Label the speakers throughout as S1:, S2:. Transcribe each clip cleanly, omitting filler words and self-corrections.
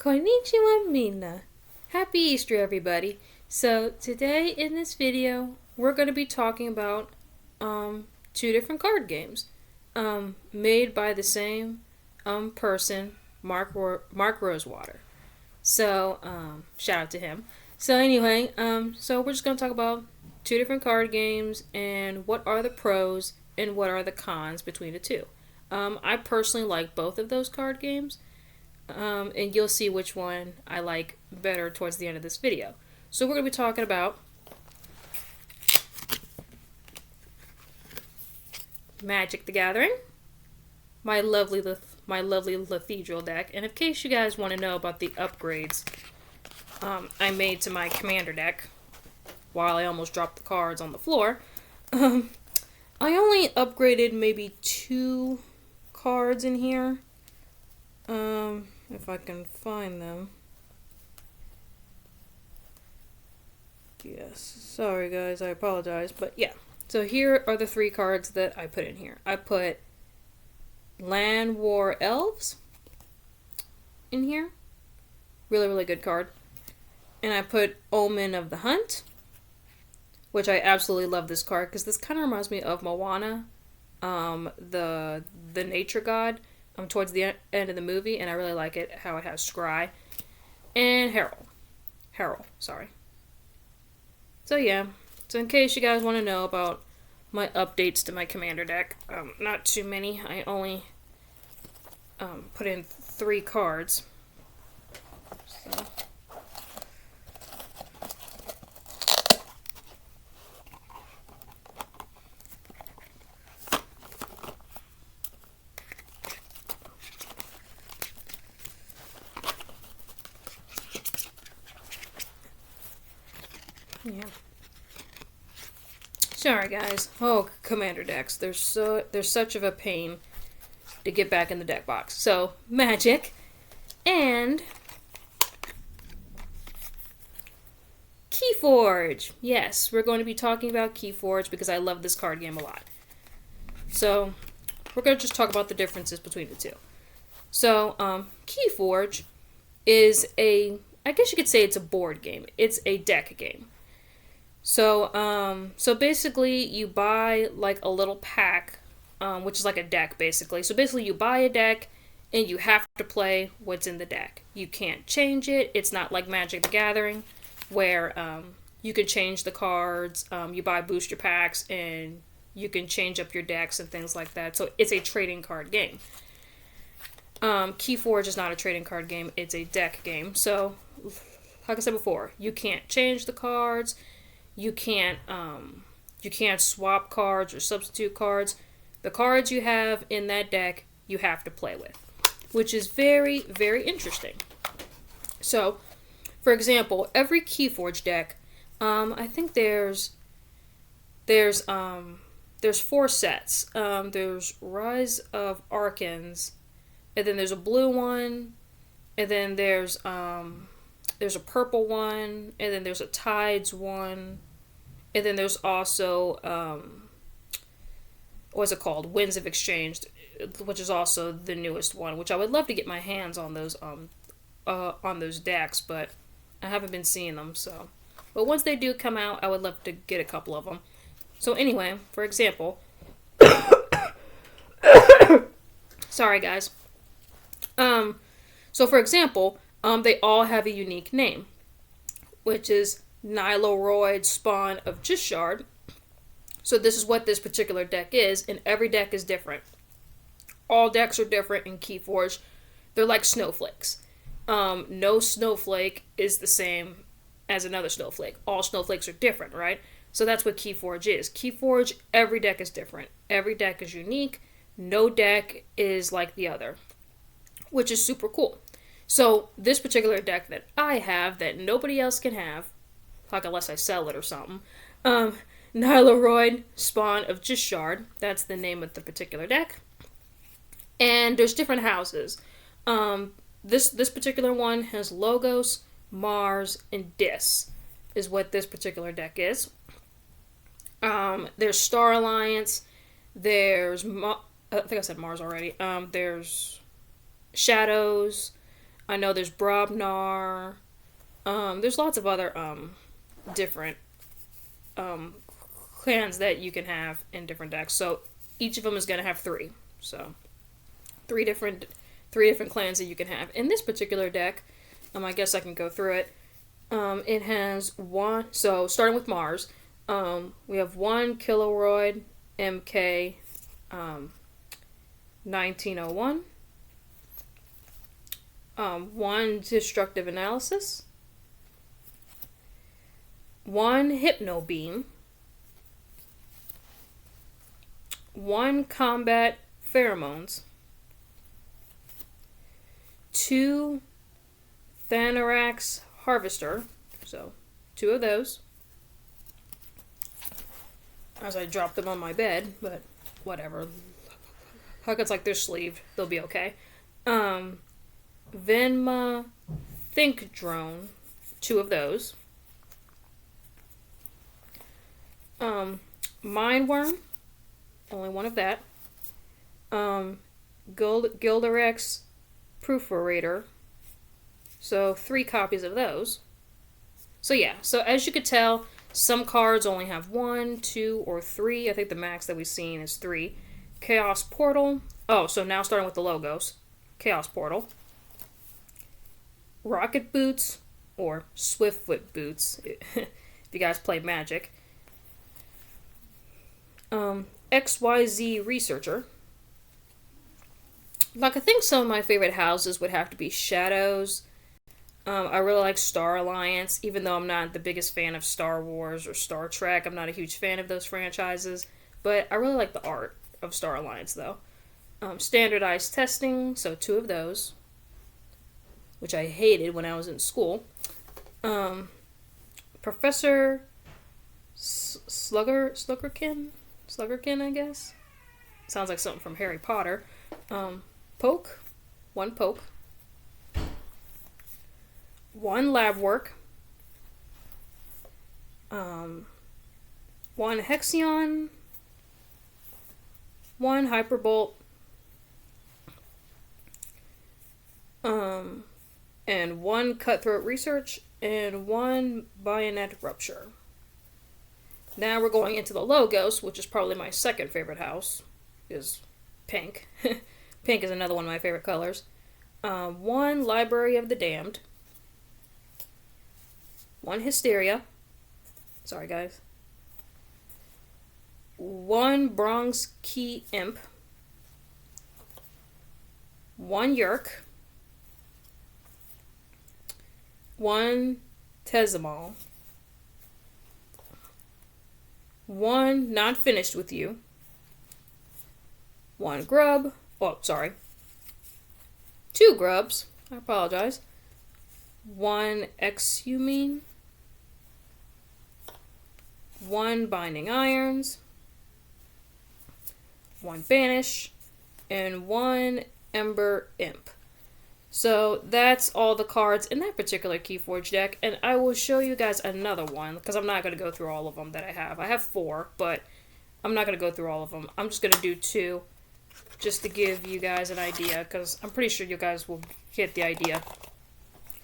S1: Konnichiwa Mina. Happy Easter, everybody. So today in this video, we're going to be talking about two different card games made by the same person, Mark Rosewater. So shout out to him. So anyway, so we're just going to talk about two different card games and what are the pros and what are the cons between the two. I personally like both of those card games. And you'll see which one I like better towards the end of this video. So we're going to be talking about Magic the Gathering, my lovely Cathedral deck, and in case you guys want to know about the upgrades I made to my Commander deck, while I almost dropped the cards on the floor, I only upgraded maybe 2 cards in here. If I can find them. Yes, sorry guys, I apologize, but yeah. So here are the 3 cards that I put in here. I put Land War Elves in here. Really, really good card. And I put Omen of the Hunt, which I absolutely love this card because this kind of reminds me of Moana, the nature god. Towards the end of the movie, and I really like it, how it has Scry. And Harrell, sorry. So yeah, so in case you guys want to know about my updates to my Commander deck, not too many, I only put in 3 cards. So. Yeah. Sorry guys. Oh, Commander decks. They're such of a pain to get back in the deck box. So, Magic and Keyforge. Yes, we're going to be talking about Keyforge because I love this card game a lot. So, we're going to just talk about the differences between the two. So, Keyforge is I guess you could say it's a board game. It's a deck game. So, so basically you buy like a little pack, which is like a deck basically. So basically you buy a deck and you have to play what's in the deck. You can't change it. It's not like Magic the Gathering where you can change the cards. You buy booster packs and you can change up your decks and things like that. So it's a trading card game. Keyforge is not a trading card game. It's a deck game. So, like I said before, you can't change the cards. You can't swap cards or substitute cards. The cards you have in that deck, you have to play with, which is very, very interesting. So, for example, every Keyforge deck, I think there's 4 sets. There's Rise of Archons, and then there's a blue one, and then there's a purple one, and then there's a Tides one, and then there's also, what's it called? Winds of Exchange, which is also the newest one, which I would love to get my hands on those decks, but I haven't been seeing them, so. But once they do come out, I would love to get a couple of them. So anyway, for example, sorry guys. So for example, they all have a unique name, which is Niloroid Spawn of Gishard. So this is what this particular deck is, and every deck is different. All decks are different in Keyforge. They're like snowflakes. No snowflake is the same as another snowflake. All snowflakes are different, right? So that's what Keyforge is. Keyforge, every deck is different. Every deck is unique. No deck is like the other, which is super cool. So this particular deck that I have that nobody else can have, like unless I sell it or something, Niloroid Spawn of Gishard, that's the name of the particular deck. And there's different houses. This particular one has Logos, Mars, and Dis, is what this particular deck is. There's Star Alliance, there's I think I said Mars already. There's Shadows, I know there's Brobnar. There's lots of other different clans that you can have in different decks. So each of them is going to have 3. So three different clans that you can have. In this particular deck, I guess I can go through it. It has one, so starting with Mars, we have 1 Kiloroid MK 1901, 1 Destructive Analysis, 1 Hypno Beam, 1 Combat Pheromones, 2 Thanarax Harvester, so 2 of those, as I dropped them on my bed, but whatever. Huck, it's like they're sleeved, they'll be okay. Venma Think Drone, 2 of those. Mindworm, only 1 of that. Gildarex Perforator, so 3 copies of those. So yeah, so as you could tell, some cards only have 1, 2, or 3. I think the max that we've seen is 3. Chaos Portal. Oh, so now starting with the logos. Chaos Portal. Rocket Boots, or Swiftfoot Boots, if you guys play Magic. XYZ Researcher. Like, I think some of my favorite houses would have to be Shadows. I really like Star Alliance, even though I'm not the biggest fan of Star Wars or Star Trek. I'm not a huge fan of those franchises, but I really like the art of Star Alliance, though. Standardized Testing, so 2 of those, which I hated when I was in school. Professor Sluggerkin, I guess? Sounds like something from Harry Potter. Poke, 1 Poke. 1 Lab Work. 1 Hexion. 1 Hyperbolt. And 1 Cutthroat Research. And 1 Bayonet Rupture. Now we're going into the logos, which is probably my second favorite house, is pink. Pink is another one of my favorite colors. 1 Library of the Damned. 1 Hysteria. Sorry, guys. 1 Bronze Key Imp. 1 Yerk. 1 Tezamal. 1 Not Finished With You. 1 Grub. Oh, sorry. 2 Grubs. I apologize. 1 Exhumine. 1 Binding Irons. 1 Banish. And 1 Ember Imp. So that's all the cards in that particular Keyforge deck, and I will show you guys another one, because I'm not going to go through all of them that I have. I have 4, but I'm not going to go through all of them. I'm just going to do 2, just to give you guys an idea, because I'm pretty sure you guys will get the idea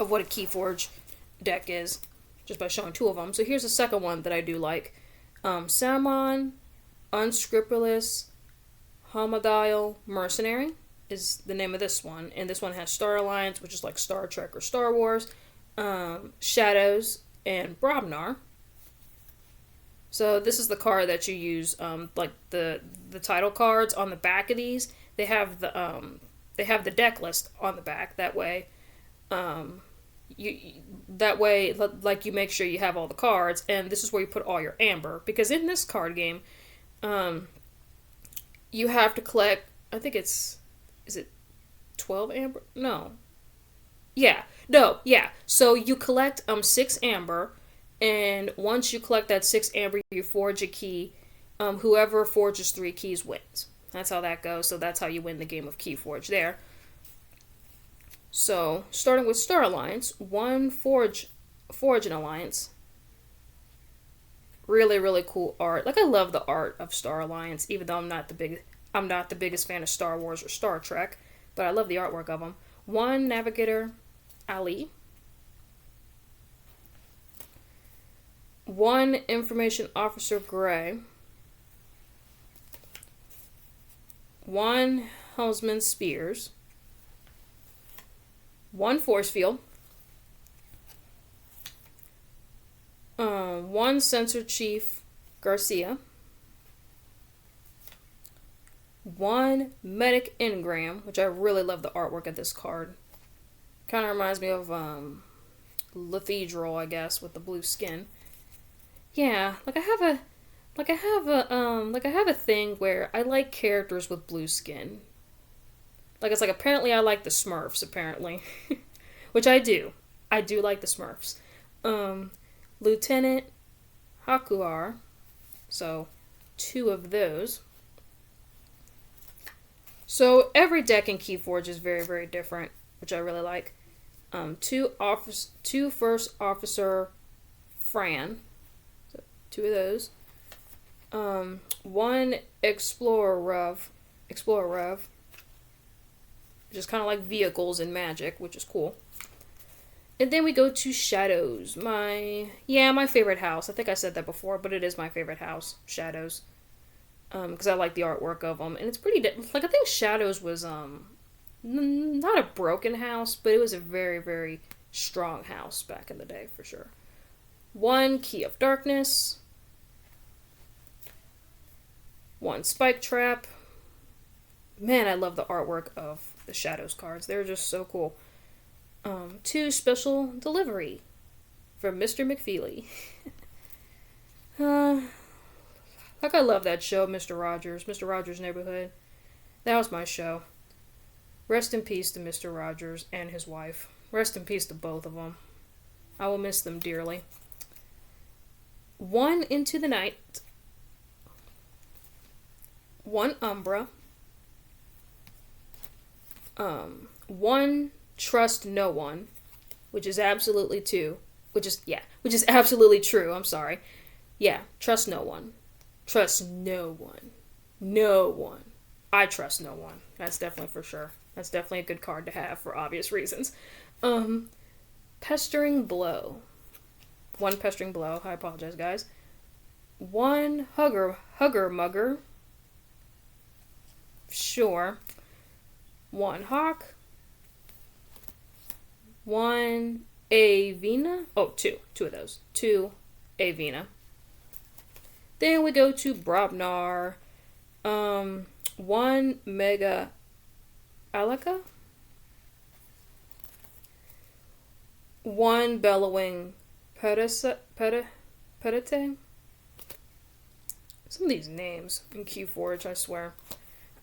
S1: of what a Keyforge deck is, just by showing 2 of them. So here's the second one that I do like. Salmon, Unscrupulous, Homodile, Mercenary is the name of this one, and this one has Star Alliance, which is like Star Trek or Star Wars, Shadows, and Brobnar. So this is the card that you use, like the title cards on the back of these. They have the deck list on the back. That way, like you make sure you have all the cards, and this is where you put all your amber, because in this card game, you have to collect. I think is it 12 amber? No. Yeah. No, yeah. So you collect 6 amber, and once you collect that 6 amber, you forge a key. Whoever forges 3 keys wins. That's how that goes. So that's how you win the game of Keyforge there. So, starting with Star Alliance, 1 Forge an Alliance. Really, really cool art. Like, I love the art of Star Alliance, even though I'm not the biggest fan of Star Wars or Star Trek, but I love the artwork of them. 1 Navigator, Ali. 1 Information Officer Gray. 1 Helmsman Spears. 1 Force Field. 1 Sensor Chief Garcia. 1 Medic Engram, which I really love the artwork of this card. Kind of reminds me of Lethedral, I guess, with the blue skin. Yeah, I have a thing where I like characters with blue skin. It's like apparently I like the Smurfs, apparently. Which I do. I do like the Smurfs. Lieutenant Hakuar. So 2 of those. So every deck in Keyforge is very, very different, which I really like. 2 First Officer Fran. So 2 of those. 1 Explorer Rev, which is kind of like vehicles in Magic, which is cool. And then we go to Shadows. My favorite house. I think I said that before, but it is my favorite house, Shadows. Because I like the artwork of them, and it's pretty. I think Shadows was not a broken house, but it was a very, very strong house back in the day for sure. 1 Key of Darkness. 1 Spike Trap. Man, I love the artwork of the Shadows cards. They're just so cool. 2 Special Delivery from Mr. McFeely. I love that show, Mr. Rogers' Neighborhood. That was my show. Rest in peace to Mr. Rogers and his wife. Rest in peace to both of them. I will miss them dearly. 1 Into the Night. 1 Umbra. 1 Trust No One, which is absolutely true. I'm sorry. Yeah, trust no one. Trust no one. No one. I trust no one. That's definitely for sure. That's definitely a good card to have for obvious reasons. Pestering Blow. 1 Pestering Blow. I apologize, guys. 1 Hugger Mugger. Sure. 1 Hawk. 1 Avena. Oh, 2. 2 of those. 2 Avena. Then we go to Brobnar. 1 Mega Alaka. 1 Bellowing Pedite. Some of these names in Keyforge, I swear.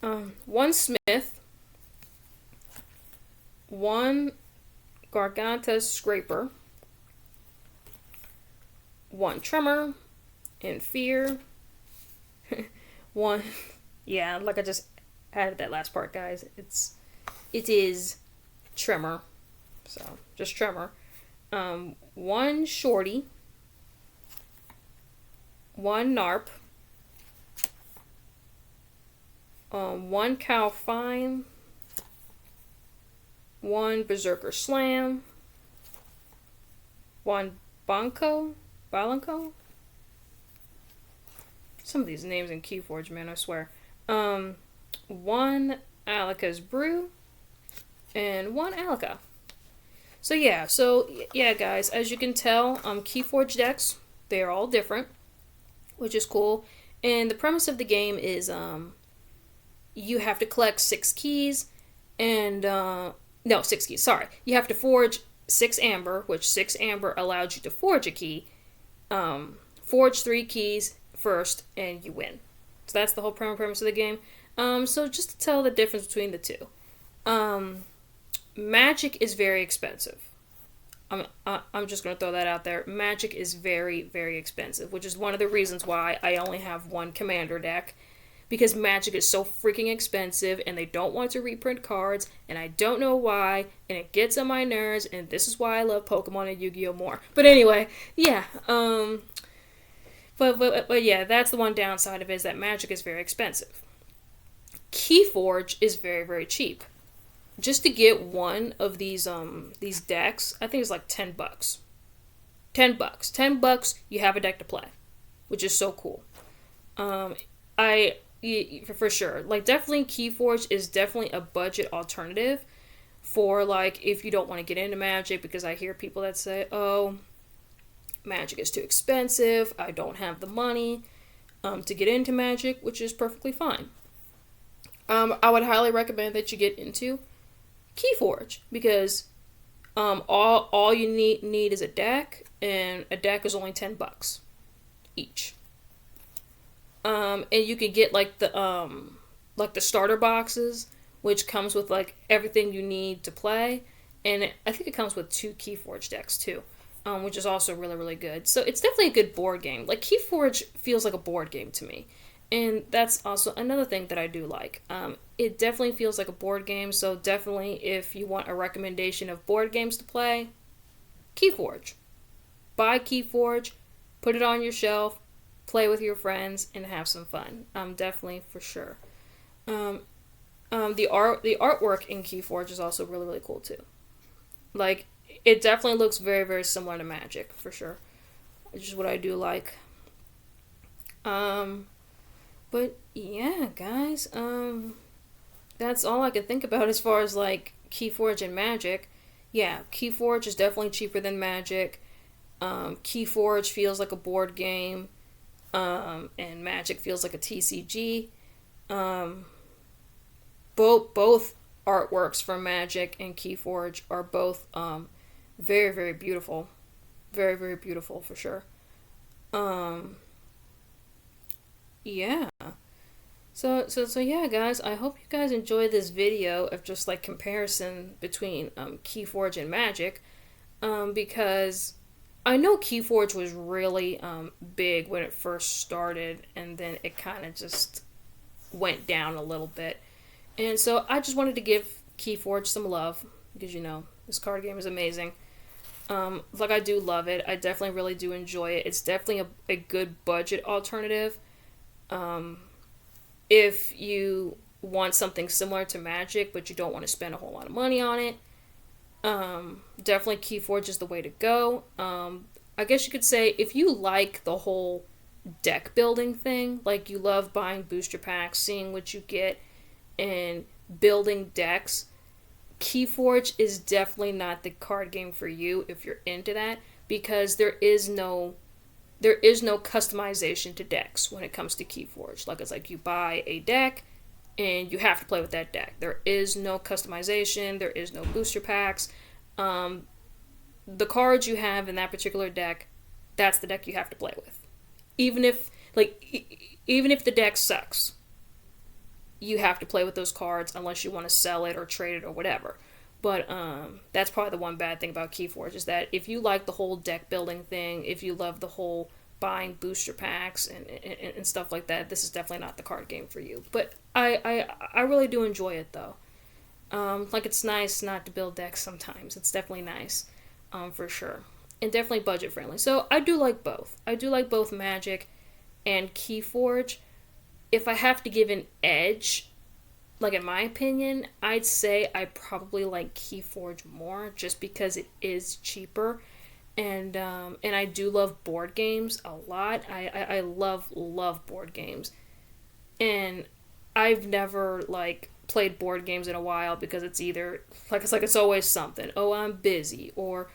S1: 1 Smith. 1 Garganta Scraper. 1 Tremor in Fear. 1, yeah, I just added that last part, guys. It is Tremor. So, just Tremor. 1 Shorty. 1 Narp. 1 Cow Fine. 1 Berserker Slam. 1 Balanco. Some of these names in Keyforge, man, I swear. 1 Alaka's Brew. And 1 Alaka. So yeah, guys, as you can tell, Keyforge decks, they're all different, which is cool. And the premise of the game is you have to collect 6 keys, and 6 keys, sorry. You have to forge 6 amber, which 6 amber allows you to forge a key. Forge 3 keys first, and you win. So that's the whole premise of the game. So just to tell the difference between the two. Magic is very expensive. I'm just going to throw that out there. Magic is very, very expensive, which is one of the reasons why I only have 1 commander deck. Because Magic is so freaking expensive, and they don't want to reprint cards, and I don't know why, and it gets on my nerves, and this is why I love Pokemon and Yu-Gi-Oh! More. But anyway, yeah, but yeah, that's the one downside of it, is that Magic is very expensive. Keyforge is very, very cheap. just to get one of these decks, I think it's like $10. $10, you have a deck to play, which is so cool. For sure, like, definitely Keyforge is definitely a budget alternative for, like, if you don't want to get into Magic, because I hear people that say, oh, Magic is too expensive, I don't have the money to get into Magic, which is perfectly fine. I would highly recommend that you get into Keyforge, because all you need is a deck, and a deck is only $10 each. And you can get like the starter boxes, which comes with like everything you need to play, and I think it comes with 2 Keyforge decks too, which is also really, really good. So it's definitely a good board game. Like, Keyforge feels like a board game to me, and that's also another thing that I do like. It definitely feels like a board game. So definitely, if you want a recommendation of board games to play, Keyforge. Buy Keyforge, put it on your shelf, play with your friends, and have some fun. Definitely, for sure. The artwork in Keyforge is also really, really cool too. Like, it definitely looks very, very similar to Magic, for sure, which is what I do like. But yeah, guys, that's all I can think about as far as like Keyforge and Magic. Yeah, Keyforge is definitely cheaper than Magic. Keyforge feels like a board game. And Magic feels like a TCG. Both artworks from Magic and Keyforge are both very, very beautiful. Very, very beautiful, for sure. Yeah. So yeah, guys, I hope you guys enjoyed this video of just like comparison between Keyforge and Magic, because I know Keyforge was really big when it first started, and then it kind of just went down a little bit. And so I just wanted to give Keyforge some love, because, you know, this card game is amazing. Like, I do love it. I definitely really do enjoy it. It's definitely a good budget alternative. If you want something similar to Magic, but you don't want to spend a whole lot of money on it, definitely Keyforge is the way to go. I guess you could say, if you like the whole deck building thing, like you love buying booster packs, seeing what you get, and building decks, Keyforge is definitely not the card game for you if you're into that, because there is no customization to decks when it comes to Keyforge. Like, it's like you buy a deck and you have to play with that deck. There is no customization. There is no booster packs. The cards you have in that particular deck, that's the deck you have to play with. Even if the deck sucks, you have to play with those cards unless you want to sell it or trade it or whatever. But that's probably the one bad thing about Keyforge, is that if you like the whole deck building thing, if you love the whole buying booster packs and stuff like that, this is definitely not the card game for you. But I really do enjoy it, though. Like, it's nice not to build decks sometimes. It's definitely nice, for sure. And definitely budget friendly. So I do like both. I do like both Magic and Keyforge. If I have to give an edge, like, in my opinion, I'd say I probably like Keyforge more, just because it is cheaper. And I do love board games a lot. I love board games. And I've never, like, played board games in a while, because it's either, like, it's always something. Oh, I'm busy. Or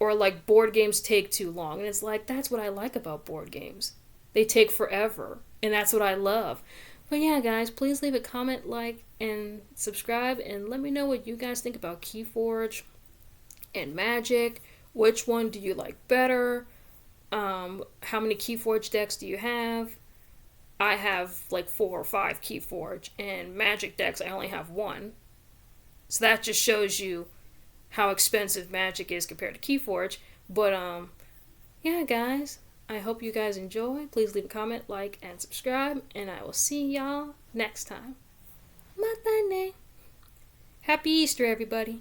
S1: like, board games take too long. And it's like, that's what I like about board games. They take forever. And that's what I love. But yeah, guys, please leave a comment, like, and subscribe, and let me know what you guys think about Keyforge and Magic. Which one do you like better? How many Keyforge decks do you have? I have like 4 or 5 Keyforge, and Magic decks I only have 1. So that just shows you how expensive Magic is compared to Keyforge. But yeah, guys, I hope you guys enjoy. Please leave a comment, like, and subscribe, and I will see y'all next time. Matane. Happy Easter, everybody.